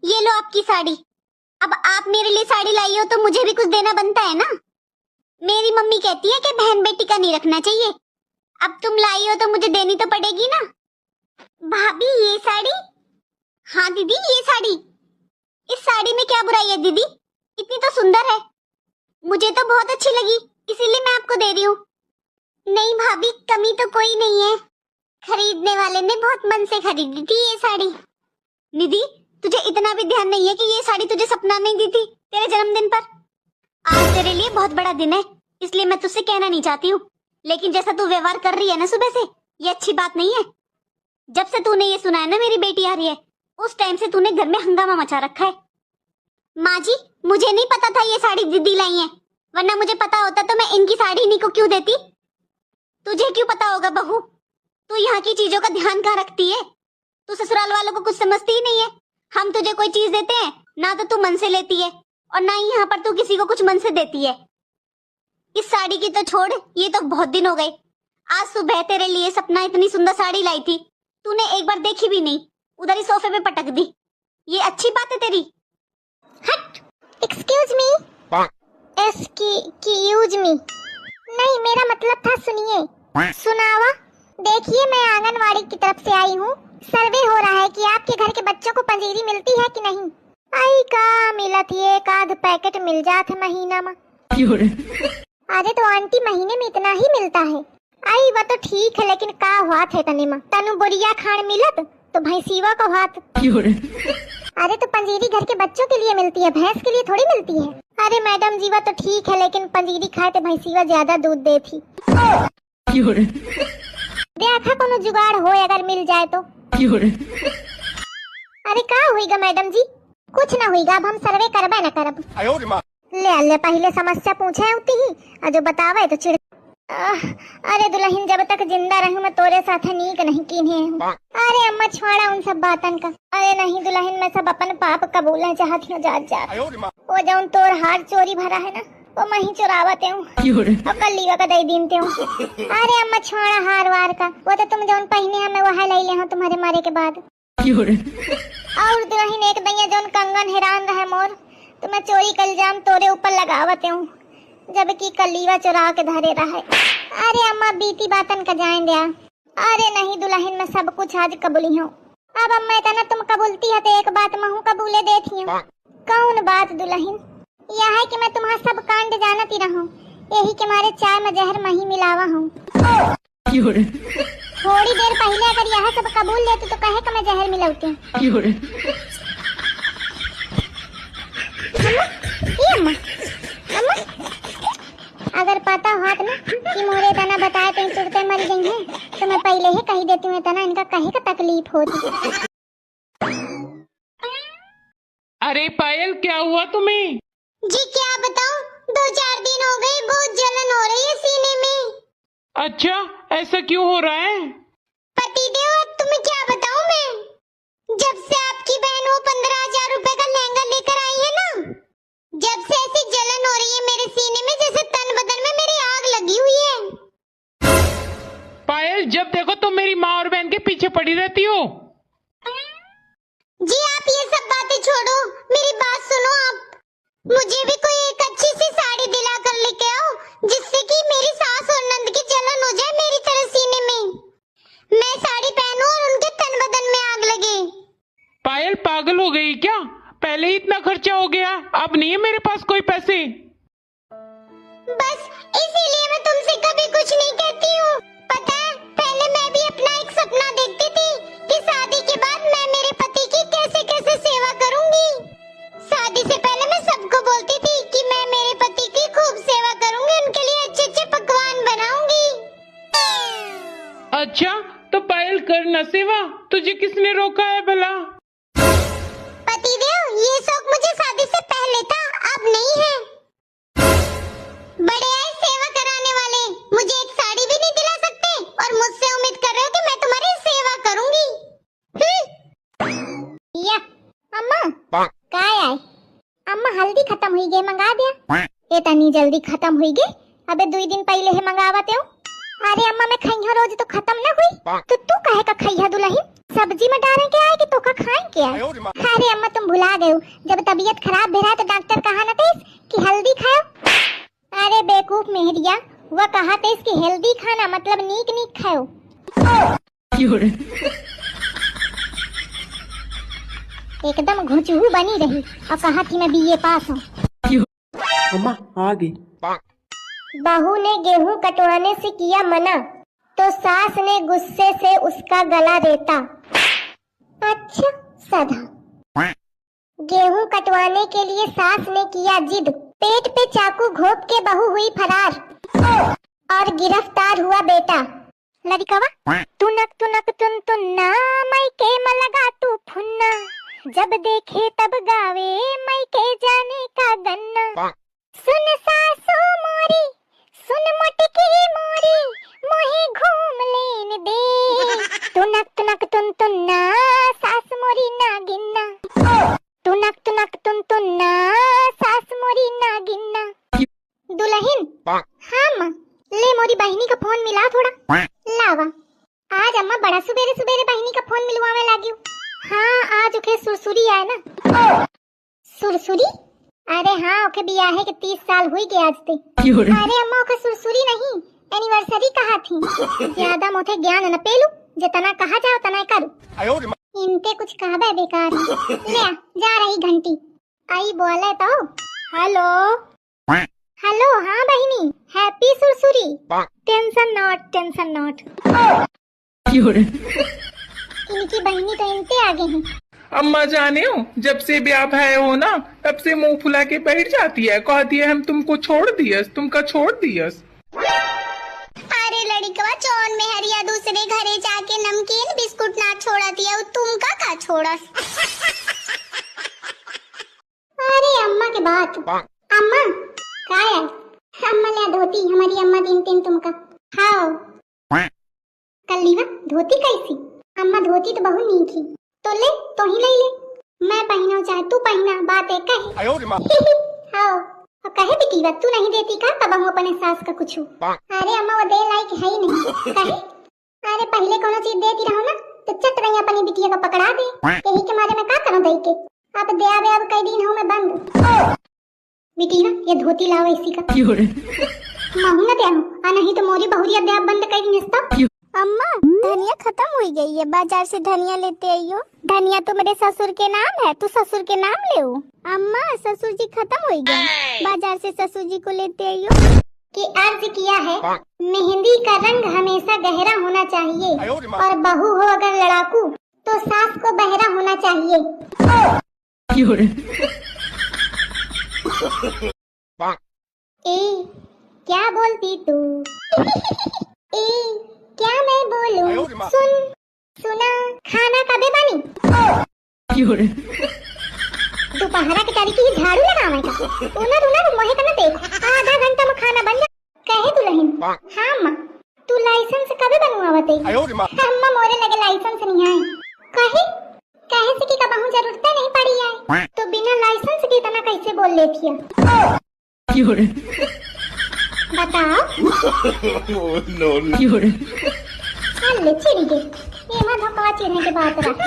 ये लो आपकी साड़ी। अब आप मेरे लिए साड़ी लाई हो तो मुझे भी कुछ देना बनता है ना। मेरी मम्मी कहती है कि बहन बेटी का नहीं रखना चाहिए। अब तुम लाई हो तो मुझे देनी तो पड़ेगी ना। भाभी ये साड़ी? हाँ दीदी ये साड़ी। इस साड़ी में क्या बुराई है दीदी, इतनी तो सुंदर है। मुझे तो बहुत अच्छी लगी, इसीलिए मैं आपको दे रही हूँ। नहीं भाभी कमी तो कोई नहीं है, खरीदने वाले ने बहुत मन से खरीदी थी ये साड़ी। निधि तुझे इतना भी ध्यान नहीं है कि ये साड़ी तुझे सपना नहीं दी थी तेरे जन्मदिन पर। आज तेरे लिए बहुत बड़ा दिन है, इसलिए मैं तुझसे कहना नहीं चाहती हूँ, लेकिन जैसा तू व्यवहार कर रही है ना सुबह से, ये अच्छी बात नहीं है। जब से तूने ये सुना है ना मेरी बेटी आ रही है, उस टाइम से तूने घर में हंगामा मचा रखा है। माँ जी मुझे नहीं पता था ये साड़ी दीदी लाई है, वरना मुझे पता होता तो मैं इनकी साड़ी इन्हीं को क्यों देती। तुझे क्यों पता होगा बहू, तू यहाँ की चीजों का ध्यान कहाँ रखती है। तू ससुराल वालों को कुछ समझती ही नहीं है। हम तुझे कोई चीज देते हैं ना तो तू मन से लेती है, और ना ही यहाँ पर तू किसी को कुछ मन से देती है। इस साड़ी की तो छोड़, ये तो बहुत दिन हो गए। आज सुबह तेरे लिए सपना इतनी सुंदर साड़ी लाई थी, तूने एक बार देखी भी नहीं, उधर ही सोफे पे पटक दी। ये अच्छी बात है तेरी? हट। Excuse me. एक्सक्यूज मी नहीं, मेरा मतलब था सुनिए। सुनावा। देखिए मैं आंगनवाड़ी की तरफ से आई हूँ, सर्वे हो रहा है कि आपके घर के बच्चों को पंजीरी मिलती है कि नहीं। आई का मिलत ये एक आध पैकेट मिल जात महीना में। अरे तो आंटी महीने में इतना ही मिलता है। आई वह तो ठीक है, लेकिन का हाथ है तने में तनु बोरिया खान मिलत तो भैंसीवा को हाथ। अरे तो पंजीरी घर के बच्चों के लिए मिलती है, भैंस के लिए थोड़ी मिलती है। अरे मैडम जीवा तो ठीक है, लेकिन पंजीरी खाए तो भैंसीवा ज्यादा दूध देती। देखा कोनो जुगाड़ हो अगर मिल जाए तो। अरे का होइगा मैडम जी? कुछ ना होइगा, अब हम सर्वे करबे न करब। ले पहले समस्या पूछे होती ही, और जो बतावे तो चिड़। अरे दुल्हन जब तक जिंदा रहूं मैं तोरे साथ नीक नहीं कीने हूँ। अरे अम्मा छोड़ा उन सब बातन का। अरे नहीं दुल्हन, मैं सब अपन पाप कबूलना चाहती हूँ। जात वो जौन तोर हार चोरी भरा है ना, वो मैं ही चुरावते हूँ और कल्लीवा का दई दीनते हूँ। अरे अम्मा छोड़ा हार वार का, वो तो तुम जौन पहने हमें वह ले ले हूँ तुम्हारे मारे के बाद। और दुल्हन एक दैया जौन कंगन हैरान रहे मोर, तो मैं चोरी कल जाम तोरे ऊपर लगावते हूँ, जबकि कलीवा चुरा के धरे रहा है। अरे अम्मा बीती बातन का जाए दिया। अरे नहीं दुल्हन, मैं सब कुछ आज कबूली हूँ। अब अम्मा इतना तुम कबूलती है तो एक बात मैं हूँ कबूले देती हूँ। कौन बात दुल्हन? यह है कि मैं तुम्हारा सब कांड जानती रहूं, यही के मारे चाय में जहर मही मिलावा हूँ। थोड़ी देर पहले अगर यह सब कबूल लेती तो कहे कि मैं जहर मिलाती हूँ। अम्मा, अम्मा, अगर पता होत ना कि मोरे तना बताए तो तुरते मर गई हैं, तो मैं पहले ही कही देती हूँ तना इनका कहे का तकलीफ होती। अरे पायल क्या हुआ तुम्हें? जी क्या बताऊं, 2-4 दिन हो गए बहुत जलन हो रही है सीने में। अच्छा ऐसा क्यों हो रहा है? पतिदेव अब तुम्हें क्या बताऊं मैं, जब से आपकी बहन वो 15,000 रुपए का लहंगा लेकर आई है ना, जब से ऐसी जलन हो रही है मेरे सीने में जैसे तन बदन में मेरी आग लगी हुई है। पायल जब देखो तुम मेरी माँ और बहन के पीछे पड़ी रहती हो। जी आप ये सब बातें छोड़ो, मेरी बात सुनो। आप मुझे भी कोई एक अच्छी सी साड़ी दिला कर लेके आओ, जिससे कि मेरी सास और नंद की जलन हो जाए मेरी तरह सीने में, मैं साड़ी पहनूं और उनके तन बदन में आग लगे। पायल पागल हो गई क्या? पहले ही इतना खर्चा हो गया, अब नहीं है मेरे पास कोई पैसे। बस इसीलिए मैं तुमसे कभी कुछ नहीं कहती हूँ। पता है पहले मैं भी अपना एक सपना देखती थी कि शादी के बाद मैं मेरे पति की कैसे कैसे सेवा करूंगी। शादी से पहले मैं सबको बोलती थी कि मैं मेरे पति की खूब सेवा करूंगी, उनके लिए अच्छे अच्छे पकवान बनाऊंगी। अच्छा तो पायल कर न सेवा, तुझे किसने रोका है भला? पतिदेव ये शौक मुझे शादी से पहले था, अब नहीं है। बड़े आए सेवा कराने वाले मुझे एक साड़ी भी नहीं दिला सकते और मुझसे उम्मीद कर रहे हो कि मैं तुम्हारी सेवा करूंगी। या अम्मा काय आए? अम्मा हल्दी खत्म हुई गई, मंगा दिया। इतनी जल्दी खत्म हुई गई? अबे 2 दिन पहले ही मंगावते हो। अरे अम्मा मैं खैया रोज तो खत्म ना हुई, तो तू कहे का खैया दुल्हन? सब्जी में डालें क्या है कि तो का खाएं क्या है? अरे अम्मा तुम भुला गए हो, जब तबीयत खराब भी रहा तो डॉक्टर कहा ना थे कि हल्दी खाओ। अरे बेवकूफ मेहरिया, वह कहा थे कि हेल्दी खाना मतलब नीक नीक खाओ। एकदम घुचू बनी रही और कहा कि मैं बीए पास हूँ। अम्मा आ गई। बहू ने गेहूं कटवाने से किया मना तो सास ने गुस्से से उसका गला रेता। अच्छा सदा। गेहूं कटवाने के लिए सास ने किया जिद, पेट पे चाकू घोंप के बहू हुई फरार और गिरफ्तार हुआ बेटा। लड़िकवा तुनक तुन तुन्ना मायके में लगा तू फुन्ना, जब देखे तब गावे मायके जाने का गन्ना। सुन सासू मोरी सुन मोटकी मोरी मोहे घूम लेन दे, तुनक तुन तुन्ना सास मोरी ना गिन्ना, तुनक तुन तुन्ना सास मोरी ना गिन्ना। दुल्हन हाँ माँ, ले मोरी बहनी का फोन मिला थोड़ा। लावा, आज अम्मा बड़ा सुबेरे सुबेरे बहनी का फोन मिलवावे लागी। हाँ आज ओके सुरसुरी आए ना। सुरसुरी? अरे हाँ ओके बियाहे के 30 साल हुई गए आज ते। अरे अम्मा ओके सुरसुरी नहीं, एनिवर्सरी कहा थी। ज्यादा मोटे ज्ञान न पेलू, जितना कहा जाओ तना करू। इनते कुछ कहबे बेकार। ले आ, जा रही घंटी आई बोले तो। हेलो हेलो, हाँ बहिनी, हैप्पी सुरसुरी। Tension not. इनकी बहिनी तो इनते आगे हैं। अम्मा जाने हो, जब से ब्याह भय हो ना तब से मुंह फुला के बैठ जाती है, कहती है हम तुमको छोड़ दियस, तुमका छोड़ दियस। अरे लड़कवा चौन में हरिया दूसरे घरे जाके नमकीन बिस्कुट ना छोड़ा दिया, तुमका का छोड़ा। अरे अम्मा के बात। अम्मा का है? अम्मा ले धोती, हमारी अम्मा दिन तुमका। हाँ कल्लीवा धोती कैसी? अम्मा धोती तो बहुत नीकी, तो ले तो ही ले मैं पहना चाहे तू पहना, बात एक है। हाँ और कहे बिटिया तू नहीं देती का तब हम अपने सास का कुछ। अरे अम्मा वो दे लायक है ही नहीं। कहे अरे पहले कोनो चीज देती रहो ना तो चट रही अपनी बिटिया को पकड़ा दे, यही के मारे में का करो दई के। अब दे आवे, अब कई दिन हो मैं बंद। बिटिया ये धोती लाओ इसी का। महू ना दे आ, नहीं तो मोरी बहुरिया दे बंद कर दी नस्ता। अम्मा धनिया खत्म हो गई है, बाजार से धनिया लेते आइयो। धनिया तो मेरे ससुर के नाम है, तू ससुर के नाम ले। अम्मा ससुर जी खत्म हो गए, बाजार से ससुर जी को लेते आइयो। कि अर्ज किया है, मेहंदी का रंग हमेशा गहरा होना चाहिए और बहू हो अगर लड़ाकू तो सास को बहरा होना चाहिए। ए क्या बोलती तू? ए क्या मैं बोलूं? सुना खाना कबे बनी? दोपहरा के तारीख की झाड़ू लगावे का। उनर मोहे का ना देख, आधा घंटा में खाना बन जा। कहे दुल्हन हाँ माँ, तू लाइसेंस कबे बनवावते? अम्मा मोरे लगे लाइसेंस नहीं आए। कहे से कि कबहू जरूरत नहीं पड़ी है, तो बिना लाइसेंस के इतना कैसे बोल लेती है? बताओ। चल चिड़ी के ये मत धोखा चिड़ने के बात रहा।